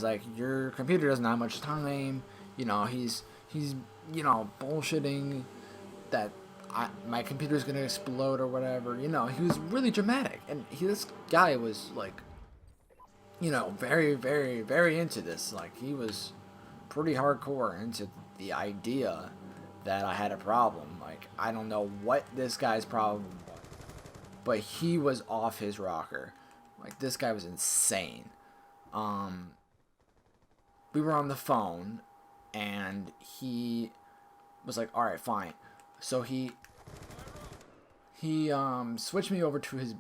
like, your computer doesn't have much time. He's bullshitting that my computer's gonna explode or whatever. He was really dramatic, and this guy was like, very, very, very into this. Like, he was pretty hardcore into the idea that I had a problem. Like, I don't know what this guy's problem was, but he was off his rocker. Like, this guy was insane. We were on the phone, and he was like, "All right, fine." So he switched me over to his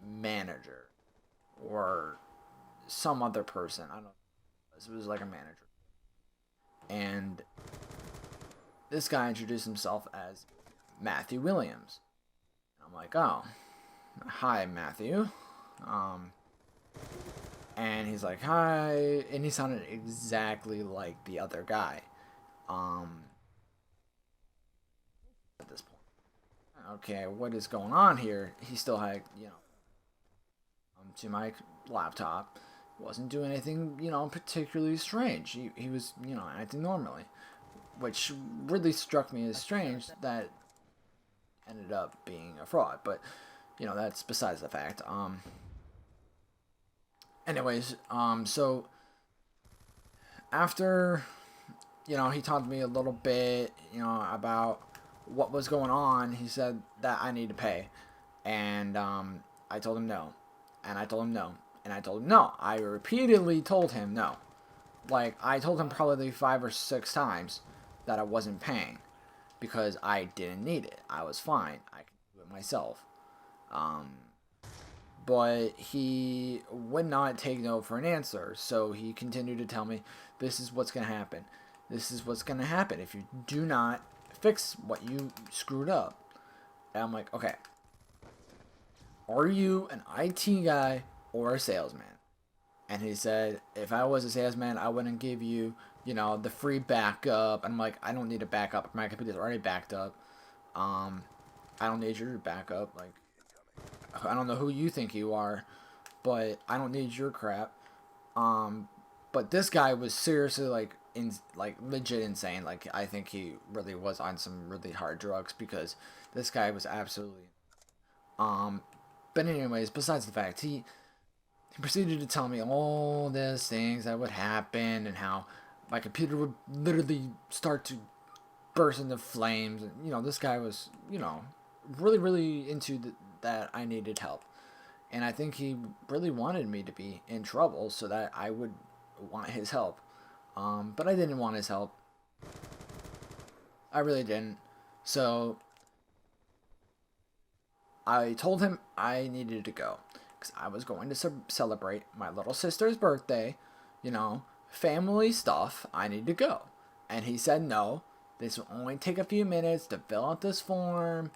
manager or some other person. I don't know. It was like a manager, and this guy introduced himself as Matthew Williams. I'm like, "Oh, hi, Matthew." And he's like, "Hi," and he sounded exactly like the other guy. At this point, okay, what is going on here? He still had, to my laptop. Wasn't doing anything, particularly strange. He was, acting normally, which really struck me as strange that ended up being a fraud. But, that's besides the fact. Anyways, so after, he talked to me a little bit, about what was going on. He said that I need to pay, and I told him no, and I told him no, and I told him no. I repeatedly told him no. Like, I told him probably 5 or 6 times that I wasn't paying because I didn't need it. I was fine. I could do it myself. But he would not take no for an answer. So he continued to tell me, "This is what's going to happen. This is what's going to happen if you do not fix what you screwed up." And I'm like, "Okay, are you an IT guy or a salesman?" And he said, "If I was a salesman, I wouldn't give you, the free backup." And I'm like, "I don't need a backup. My computer's already backed up. I don't need your backup. Like, I don't know who you think you are, but I don't need your crap." But this guy was seriously like legit insane. Like, I think he really was on some really hard drugs because this guy was absolutely. But anyways, besides the fact, he proceeded to tell me all these things that would happen and how my computer would literally start to burst into flames. And, this guy was, really, really into that I needed help. And I think he really wanted me to be in trouble so that I would want his help. But I didn't want his help. I really didn't. So I told him I needed to go because I was going to celebrate my little sister's birthday, family stuff. I need to go. And he said no. This will only take a few minutes to fill out this form,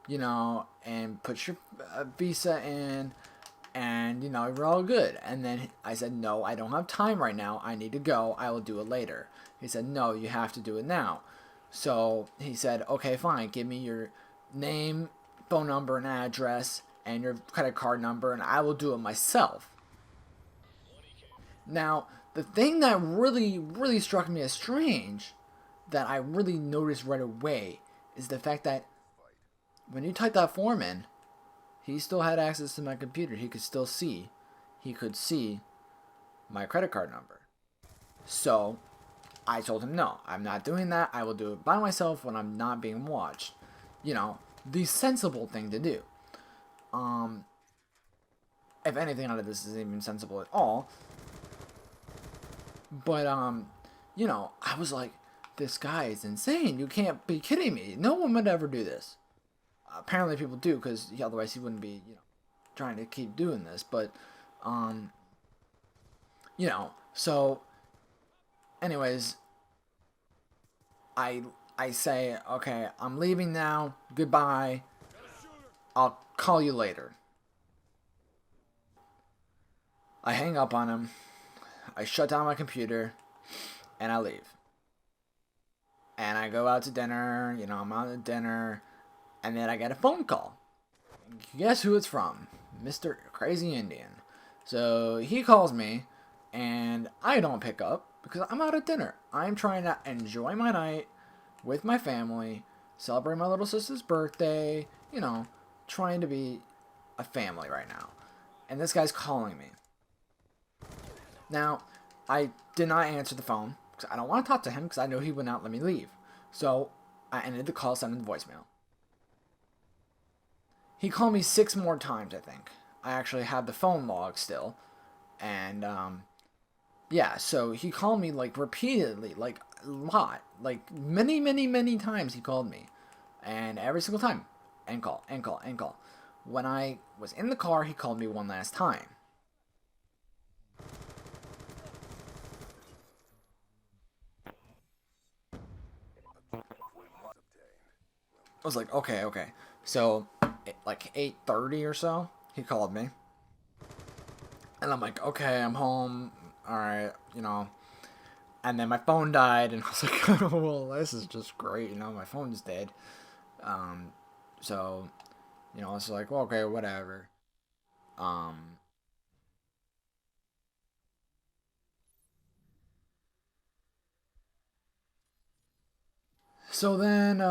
and put your visa in, and, we're all good. And then I said, "No, I don't have time right now. I need to go. I will do it later." He said, "No, you have to do it now." So he said, "Okay, fine. Give me your name, phone number, and address, and your credit card number, and I will do it myself." Now, the thing that really, really struck me as strange, that I really noticed right away, is the fact that when you type that form in, he still had access to my computer. He could see my credit card number. So I told him, "No, I'm not doing that. I will do it by myself when I'm not being watched." The sensible thing to do. If anything out of this isn't even sensible at all. But, I was like, this guy is insane. You can't be kidding me. No one would ever do this. Apparently people do, because otherwise he wouldn't be, trying to keep doing this. But, so, anyways, I say, "Okay, I'm leaving now. Goodbye. I'll call you later." I hang up on him. I shut down my computer, and I leave. And I go out to dinner. I'm out at dinner, and then I get a phone call. Guess who it's from? Mr. Crazy Indian. So he calls me, And I don't pick up because I'm out at dinner. I'm trying to enjoy my night with my family, celebrate my little sister's birthday, you know, trying to be a family right now. And this guy's calling me. Now, I did not answer the phone because I don't want to talk to him because I know he would not let me leave. So I ended the call, sending the voicemail. He called me 6 more times, I think. I actually have the phone log still. And, yeah, so he called me, like, repeatedly, like, a lot. Like, many, many, many times he called me. And every single time, end call, end call, end call. When I was in the car, he called me one last time. I was like, okay, okay. So, like 8:30 or so, he called me. And I'm like, okay, I'm home. All right, you know. And then my phone died, and I was like, oh, well, this is just great. You know, my phone's dead. Um, so, you know, it's like, well, okay, whatever. Um, so then,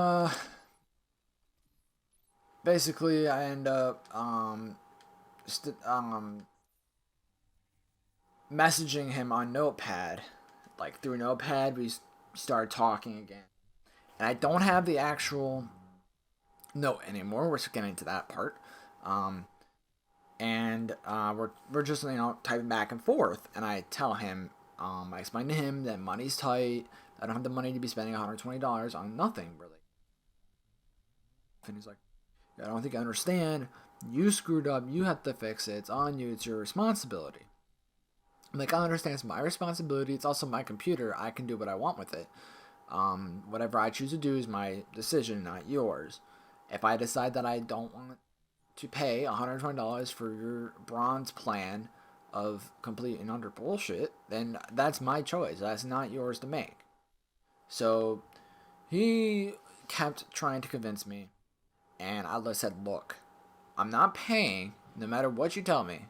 basically, I end up, messaging him on Notepad. Like, through Notepad, we started talking again. And I don't have the actual note anymore. We're getting to that part. Um, and we're just, you know, typing back and forth. And I tell him, I explain to him that money's tight. I don't have the money to be spending $120 on nothing, really. And he's like, I don't think I understand. You screwed up. You have to fix it. It's on you. It's your responsibility. I'm like, I understand it's my responsibility. It's also my computer. I can do what I want with it. Whatever I choose to do is my decision, not yours. If I decide that I don't want to pay $120 for your bronze plan of complete and utter bullshit, then that's my choice. That's not yours to make. So he kept trying to convince me, and I said, look, I'm not paying no matter what you tell me.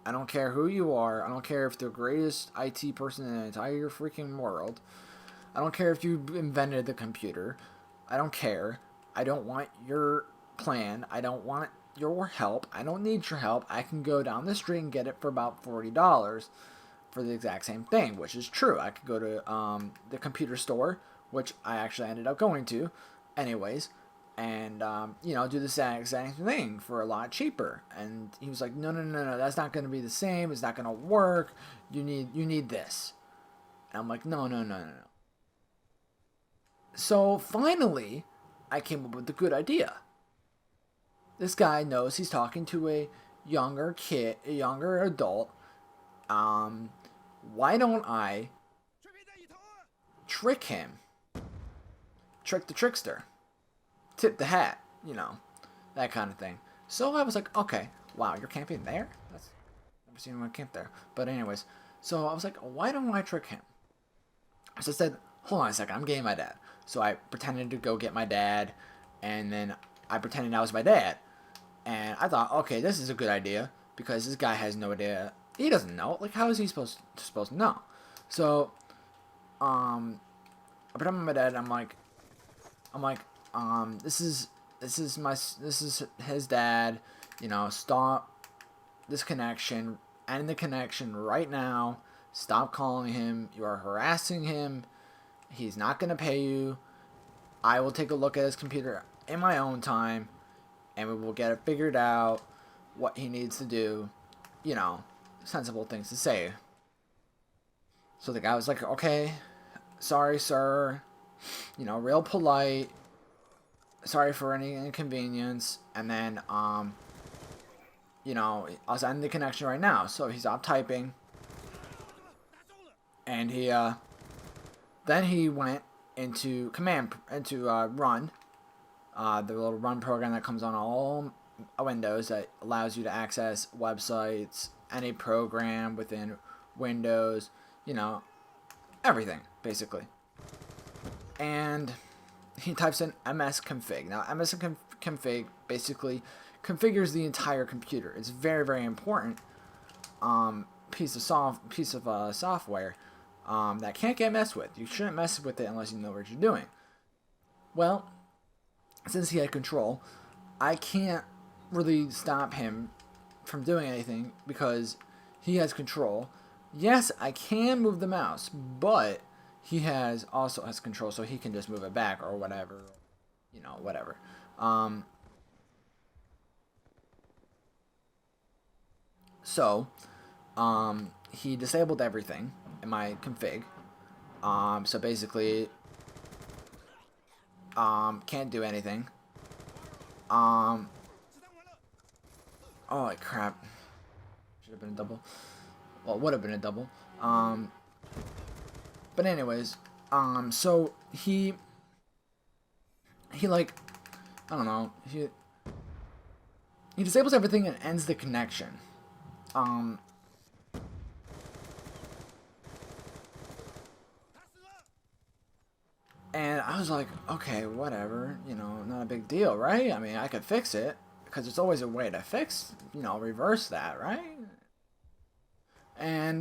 I don't care who you are. I don't care if the greatest IT person in the entire freaking world. I don't care if you invented the computer. I don't care. I don't want your plan. I don't want your help. I don't need your help. I can go down the street and get it for about $40 for the exact same thing, which is true. I could go to the computer store, which I actually ended up going to anyways, and you know, do the exact same thing for a lot cheaper. And he was like, no, no, no, no, that's not going to be the same. It's not going to work. You need this. And I'm like, no, no, no, no, no. So finally, I came up with a good idea. This guy knows he's talking to a younger kid, a younger adult. Um, why don't I trick him? Trick the trickster. Tip the hat, you know, that kind of thing. So I was like, okay, wow, you're camping there? That's never seen anyone camp there. But anyways, so I was like, why don't I trick him? So I said, hold on a second, I'm getting my dad. So I pretended to go get my dad, and then I pretended I was my dad. And I thought, okay, this is a good idea because this guy has no idea. He doesn't know. Like, how is he supposed to know? So, I pretend I'm my dad. I'm like, this is his dad. You know, stop this connection. End the connection right now. Stop calling him. You are harassing him. He's not gonna pay you. I will take a look at his computer in my own time, and we will get it figured out. What he needs to do. You know, sensible things to say. So the guy was like, okay, sorry, sir. You know, real polite. Sorry for any inconvenience. And then, you know, I'll end the connection right now. So he stopped typing. And then he went into run. The little run program that comes on all Windows that allows you to access websites, any program within Windows, you know, everything, basically. And he types in msconfig. Now, msconfig basically configures the entire computer. It's very, very important piece of software that can't get messed with. You shouldn't mess with it unless you know what you're doing. Well, since he had control, I can't really stop him from doing anything because he has control. Yes, I can move the mouse, but he also has control, so he can just move it back or whatever, whatever. So he disabled everything in my config. So basically, can't do anything. Oh, crap. Should have been a double. Well, it would have been a double. But anyways, so he like, I don't know, he disables everything and ends the connection. And I was like, okay, whatever, not a big deal, right? I mean, I could fix it, because there's always a way to fix, reverse that, right? And,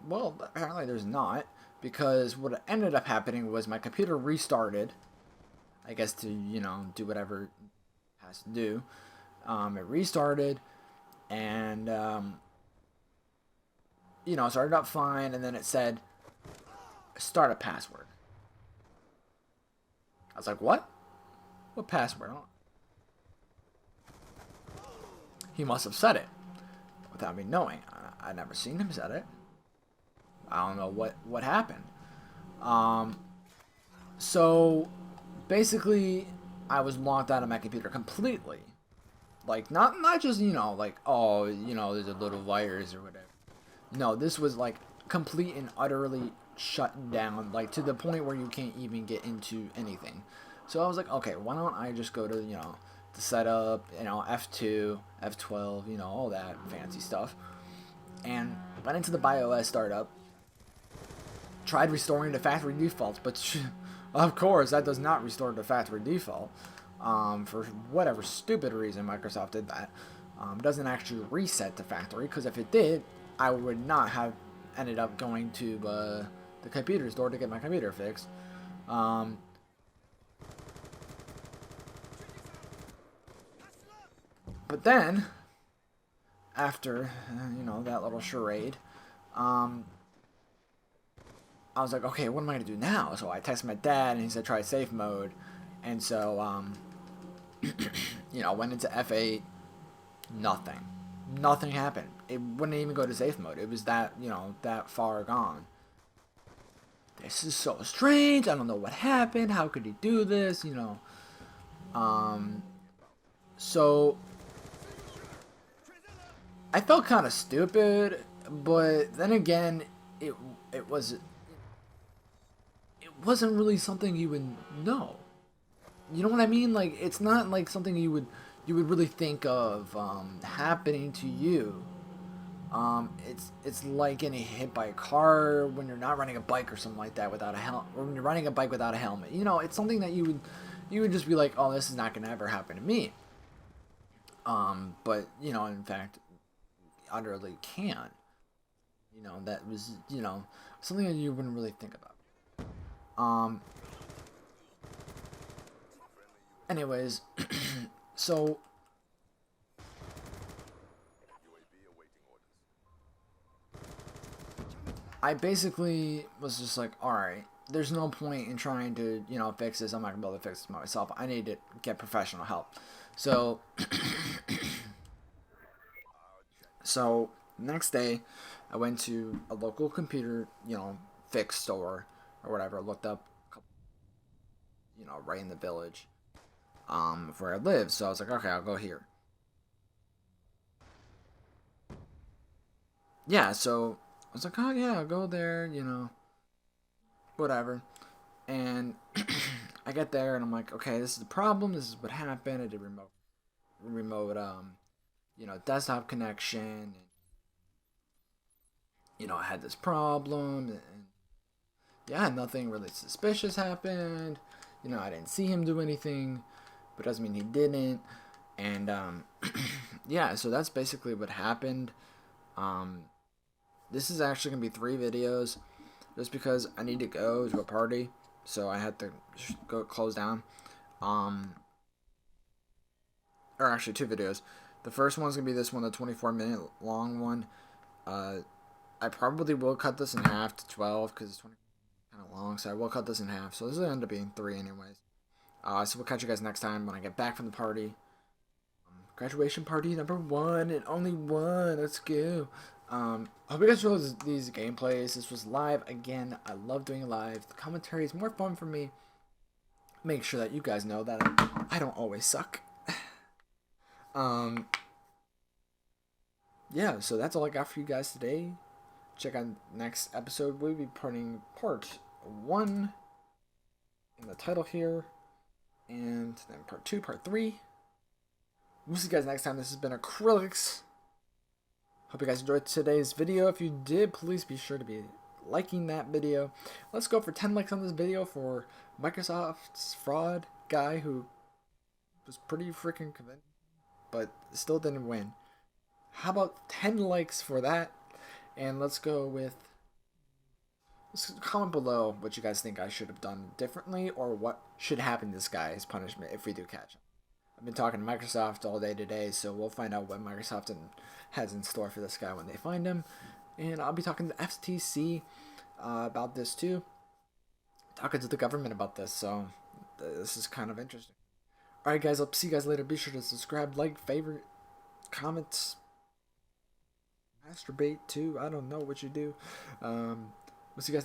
well, apparently there's not, because what ended up happening was my computer restarted, I guess to, do whatever it has to do. It restarted, and, started up fine, and then it said, start a password. I was like, what? What password? He must have said it without me knowing. I never seen him said it. I don't know what happened. So basically, I was locked out of my computer completely. Like, not just, like, oh, there's a little virus or whatever. No, this was like complete and utterly shut down, like to the point where you can't even get into anything. So I was like, okay, why don't I just go to, the setup, F2, F12, all that fancy stuff. And went into the BIOS startup, tried restoring the factory defaults, but of course that does not restore the factory default. For whatever stupid reason Microsoft did that. Doesn't actually reset the factory, because if it did, I would not have ended up going to the computer store to get my computer fixed. But then, after, that little charade, I was like, okay, what am I going to do now? So I texted my dad, and he said, try safe mode. And so, went into F8, nothing. Nothing happened. It wouldn't even go to safe mode. It was that, that far gone. This is so strange. I don't know what happened. How could he do this? So I felt kind of stupid, but then again, it wasn't really something you would know. You know what I mean? Like, it's not like something you would really think of happening to you. It's like getting hit by a car when you're not riding a bike or something like that without a helmet, or when you're riding a bike without a helmet. It's something that you would just be like, oh, this is not gonna ever happen to me. But in fact, utterly can. That was something that you wouldn't really think about. Anyways, so I basically was just like, alright, there's no point in trying to, fix this. I'm not going to be able to fix this myself. I need to get professional help. So, next day, I went to a local computer, fix store or whatever. Looked up, right in the village, where I live. So I was like, okay, I'll go here. Yeah, so I was like, oh yeah, I'll go there, whatever. And I get there and I'm like, okay, this is the problem. This is what happened. I did remote, desktop connection. And, I had this problem. And yeah, nothing really suspicious happened. I didn't see him do anything, but doesn't mean he didn't. And yeah, so that's basically what happened. This is actually going to be 3 videos just because I need to go to a party. So I had to go close down. Or actually 2 videos. The first one's going to be this one, the 24-minute long one. I probably will cut this in half to 12 because it's kind of long. So I will cut this in half. So this will end up being 3 anyways. So we'll catch you guys next time when I get back from the party. Graduation party number 1 and only 1. Let's go. Hope you guys enjoyed these gameplays. This was live again. I love doing live. The commentary is more fun for me. Make sure that you guys know that I don't always suck. Yeah, so that's all I got for you guys today. Check out next episode. We'll be putting part 1 in the title here, and then part 2, part 3. We'll see you guys next time. This has been Acrillix. Hope you guys enjoyed today's video. If you did, please be sure to be liking that video. Let's go for 10 likes on this video for Microsoft's fraud guy who was pretty freaking convincing, but still didn't win. How about 10 likes for that? And let's go with... comment below what you guys think I should have done differently, or what should happen to this guy's punishment if we do catch him. I've been talking to Microsoft all day today, so we'll find out what Microsoft has in store for this guy when they find him. And I'll be talking to FTC about this too. Talking to the government about this, so this is kind of interesting. Alright guys, I'll see you guys later. Be sure to subscribe, like, favorite, comments, masturbate too. I don't know what you do. We'll see you guys next time.